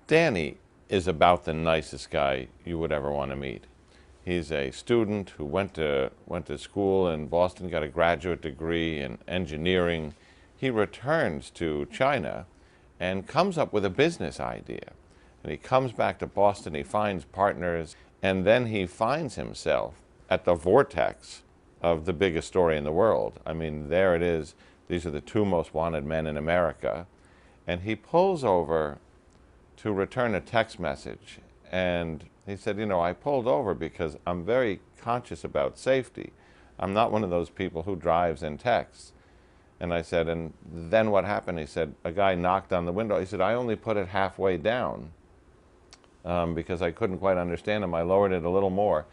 Danny is about the nicest guy you would ever want to meet. He's a student who went to school in Boston, got a graduate degree in engineering. He returns to China and comes up with a business idea. And he comes back to Boston, he finds partners, and then he finds himself at the vortex of the biggest story in the world. I mean, there it is. These are the two most wanted men in America. And he pulls over to return a text message. And he said, you know, I pulled over because I'm very conscious about safety. I'm not one of those people who drives and texts. And I said, and then what happened? He said, a guy knocked on the window. He said, I only put it halfway down because I couldn't quite understand him. I lowered it a little more.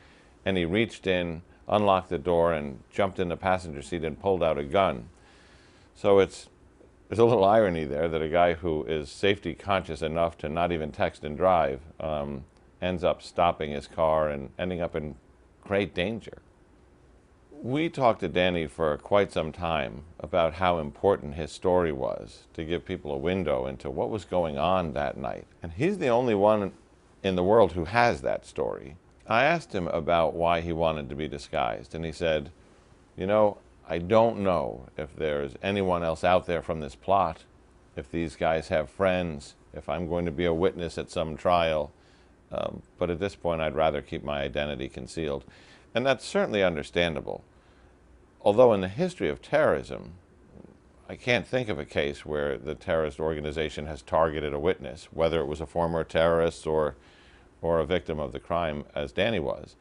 And he reached in, unlocked the door, and jumped in the passenger seat and pulled out a gun. So there's a little irony there that a guy who is safety conscious enough to not even text and drive ends up stopping his car and ending up in great danger. We talked to Danny for quite some time about how important his story was to give people a window into what was going on that night. And he's the only one in the world who has that story. I asked him about why he wanted to be disguised, and he said, you know, I don't know if there's anyone else out there from this plot, if these guys have friends, if I'm going to be a witness at some trial, but at this point I'd rather keep my identity concealed. And that's certainly understandable. Although in the history of terrorism, I can't think of a case where the terrorist organization has targeted a witness, whether it was a former terrorist or a victim of the crime, as Danny was.